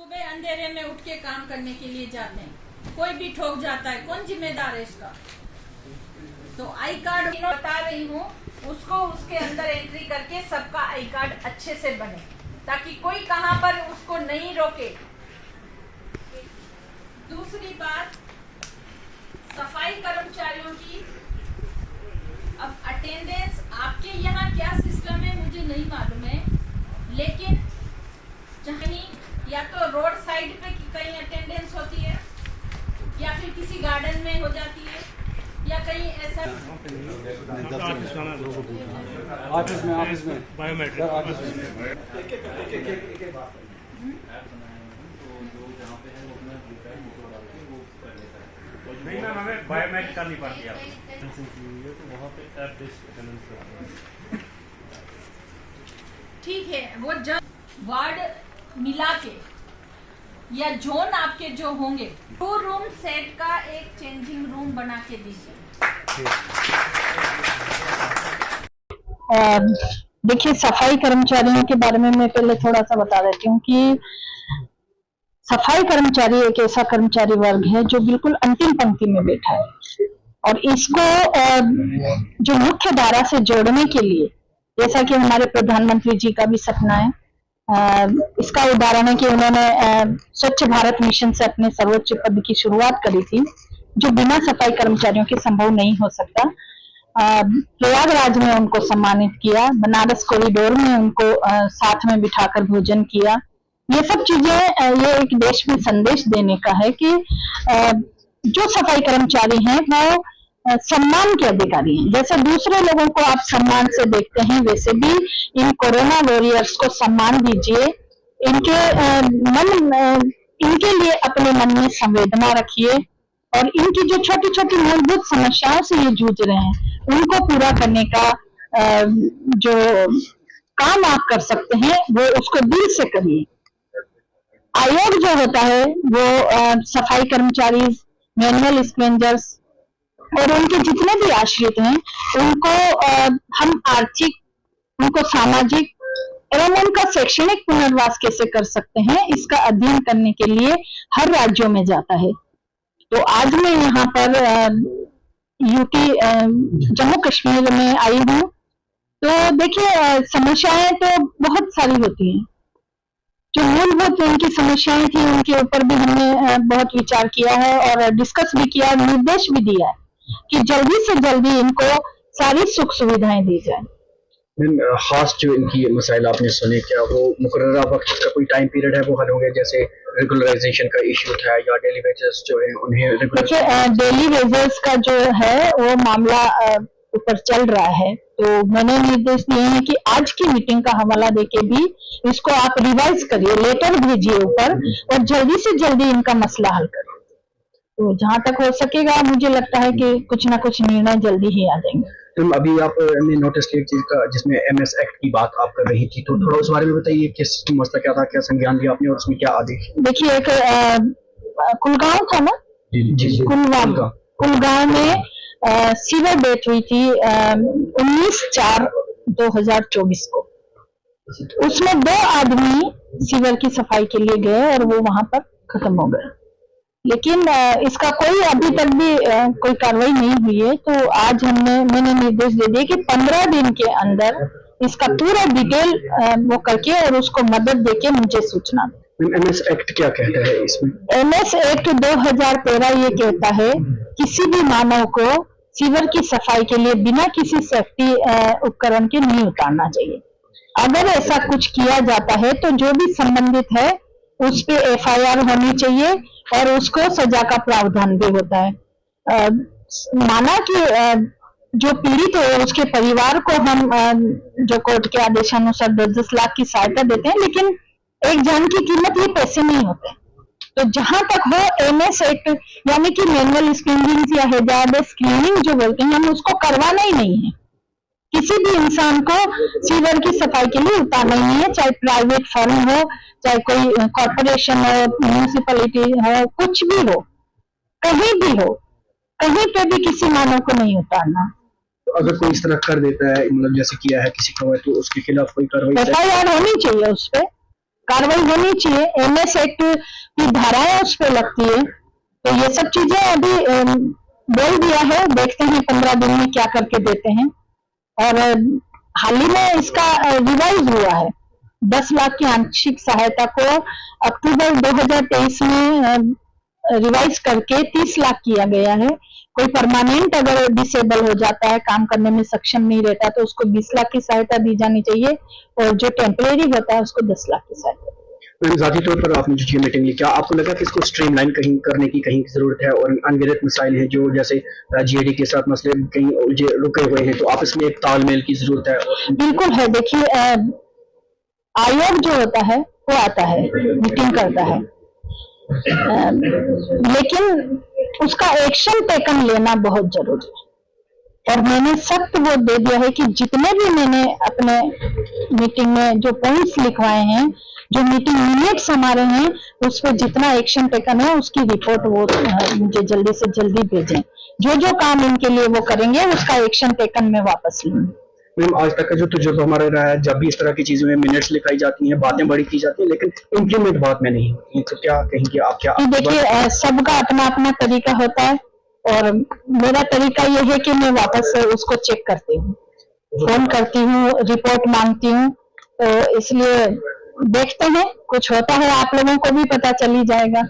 सुबह अंधेरे में उठ के काम करने के लिए जाते हैं, कोई भी ठोक जाता है, कौन जिम्मेदार है इसका? तो आई कार्ड बता रही हूँ, उसको उसके अंदर एंट्री करके सबका आई कार्ड अच्छे से बने, ताकि कोई कहाँ पर उसको नहीं रोके। दूसरी बात, सफाई कर्मचारियों की अब अटेंडेंस आपके यहाँ क्या सिस्टम है मुझे नहीं मालूम है, लेकिन कहीं या तो रोड साइड पे कहीं अटेंडेंस होती है, या फिर किसी गार्डन में हो जाती है, या कहीं ऐसा ऑफिस में बायोमेट्रिक नहीं मैम, हमें बायोमेट्रिक करनी पड़ती है तो वहाँ पे ऐप बेस्ड अटेंडेंस। ठीक है, वो जब वार्ड मिला के या जोन आपके जो होंगे, 2 रूम सेट का एक चेंजिंग रूम बना के दीजिए। देखिए, सफाई कर्मचारियों के बारे में मैं पहले थोड़ा सा बता देती हूँ कि सफाई कर्मचारी एक ऐसा कर्मचारी वर्ग है जो बिल्कुल अंतिम पंक्ति में बैठा है, और इसको जो मुख्य धारा से जोड़ने के लिए, जैसा कि हमारे प्रधानमंत्री जी का भी सपना है, इसका उदाहरण है कि उन्होंने स्वच्छ भारत मिशन से अपने सर्वोच्च पद की शुरुआत करी थी, जो बिना सफाई कर्मचारियों के संभव नहीं हो सकता। प्रयागराज में उनको सम्मानित किया, बनारस कॉरिडोर में उनको साथ में बिठाकर भोजन किया। ये सब चीजें ये एक देश में संदेश देने का है कि जो सफाई कर्मचारी हैं वो सम्मान के अधिकारी हैं। जैसे दूसरे लोगों को आप सम्मान से देखते हैं, वैसे भी इन कोरोना वॉरियर्स को सम्मान दीजिए। इनके लिए अपने मन में संवेदना रखिए, और इनकी जो छोटी छोटी मूलभूत समस्याओं से ये जूझ रहे हैं, उनको पूरा करने का जो काम आप कर सकते हैं वो उसको दिल से करिए। आयोग जो होता है वो सफाई कर्मचारी, मैनुअल स्क्वेंजर्स और उनके जितने भी आश्रित हैं, उनको हम आर्थिक, उनको सामाजिक एवं उनका शैक्षणिक पुनर्वास कैसे कर सकते हैं, इसका अध्ययन करने के लिए हर राज्यों में जाता है। तो आज मैं यहाँ पर यूटी जम्मू कश्मीर में आई हूँ। तो देखिए, समस्याएं तो बहुत सारी होती हैं। जो मूलभूत उनकी समस्याएं थी, उनके ऊपर भी हमने बहुत विचार किया है और डिस्कस भी किया, निर्देश भी दिया है कि जल्दी से जल्दी इनको सारी सुख सुविधाएं दी जाए। खास जो इनकी मसाइल आपने सुने, क्या वो मुकर्ररा वक्त का कोई टाइम पीरियड है वो हल होंगे? जैसे रेगुलराइजेशन का इश्यू था, या डेली वेजेस जो है उन्हें देखिए, डेली वेजेस का जो है वो मामला ऊपर चल रहा है, तो मैंने निर्देश दिए हैं कि आज की मीटिंग का हवाला देके भी इसको आप रिवाइज करिए, लेटर भेजिए ऊपर, और जल्दी से जल्दी इनका मसला हल करिए। तो जहां तक हो सकेगा, मुझे लगता है कि कुछ ना कुछ निर्णय जल्दी ही आ जाएंगे। तो अभी आपने नोटिस किया एक चीज का, जिसमें MS एक्ट की बात आप कर रही थी, तो थोड़ा उस बारे में बताइए, किस मसला क्या था, क्या संज्ञान लिया आपने और उसमें क्या आदेश? देखिए, एक कुलगांव था ना, कुलगांव में सीवर डेट हुई थी 19/4/2024 को। उसमें 2 आदमी सीवर की सफाई के लिए गए और वो वहां पर खत्म हो गए, लेकिन इसका कोई अभी तक भी कोई कार्रवाई नहीं हुई है। तो आज मैंने निर्देश दे दिए कि 15 दिन के अंदर इसका पूरा डिटेल वो करके और उसको मदद देके मुझे सूचना दें। MS एक्ट क्या कहता है इसमें? MS एक्ट 2013 ये कहता है, किसी भी मानव को सीवर की सफाई के लिए बिना किसी सेफ्टी उपकरण के नहीं उतारना चाहिए। अगर ऐसा कुछ किया जाता है तो जो भी संबंधित है उस पे FIR होनी चाहिए और उसको सजा का प्रावधान भी होता है। माना कि जो पीड़ित है उसके परिवार को हम जो कोर्ट के आदेशानुसार 10-10 लाख की सहायता देते हैं, लेकिन एक जान की कीमत ये पैसे नहीं होते। तो जहां तक हो MS एक्ट, यानी कि मैनुअल स्क्रीनिंग या हैजार्डस स्क्रीनिंग जो बोलते हैं, हम उसको करवाना ही नहीं है। किसी भी इंसान को सीवर की सफाई के लिए उतारना ही नहीं है, चाहे प्राइवेट फर्म हो, चाहे कोई कॉर्पोरेशन हो, म्यूनिसिपैलिटी हो, कुछ भी हो, कहीं भी हो, कहीं पे भी किसी मानव को नहीं उतारना। तो अगर कोई इस तरह कर देता है, मतलब जैसे किया है किसी को, तो उसके खिलाफ कोई कार्रवाई? FIR होनी चाहिए उस पर। कार्रवाई होनी चाहिए। एमएस एक्ट की धाराएं उस पर लगती है, तो ये सब चीजें अभी बोल दिया है, देखते हैं 15 दिन में क्या करके देते हैं। और हाल ही में इसका रिवाइज हुआ है, 10 लाख की आंशिक सहायता को अक्टूबर 2023 में रिवाइज करके 30 लाख किया गया है। कोई परमानेंट अगर डिसेबल हो जाता है, काम करने में सक्षम नहीं रहता, तो उसको 20 लाख की सहायता दी जानी चाहिए, और जो टेम्परेरी होता है उसको 10 लाख की सहायता। ज़ाती तौर पर आपने जो मीटिंग ली, क्या आपको लगा कि इसको स्ट्रीमलाइन कहीं करने की कहीं जरूरत है, और अनगिनत मसाइल हैं जो जैसे जीएडी के साथ मसले कहीं उलझे रुके हुए हैं, तो आपस में एक तालमेल की जरूरत है? बिल्कुल है। देखिए, आयोग जो होता है वो आता है, मीटिंग करता है, लेकिन उसका एक्शन टेकन लेना बहुत जरूरी है। और मैंने सख्त वो दे दिया है कि जितने भी मैंने अपने मीटिंग में जो पॉइंट्स लिखवाए हैं, जो मीटिंग मिनट्स हमारे हैं, उस पर जितना एक्शन टेकन है उसकी रिपोर्ट वो मुझे जल्दी से जल्दी भेजें। जो जो काम इनके लिए वो करेंगे उसका एक्शन टेकन में वापस लूंगी। मैम, आज तक का जो तजुर्बा हमारा रहा है, जब भी इस तरह की चीजों में मिनट्स लिखाई जाती हैं, बातें बड़ी की जाती हैं, लेकिन इम्प्लीमेंट बात में नहीं होती, तो क्या कहेंगे आप? क्या देखिए, सबका अपना अपना तरीका होता है, और मेरा तरीका ये है कि मैं वापस उसको चेक करती हूँ, फोन करती हूँ, रिपोर्ट मांगती हूँ। तो इसलिए देखते हैं, कुछ होता है आप लोगों को भी पता चल ही जाएगा।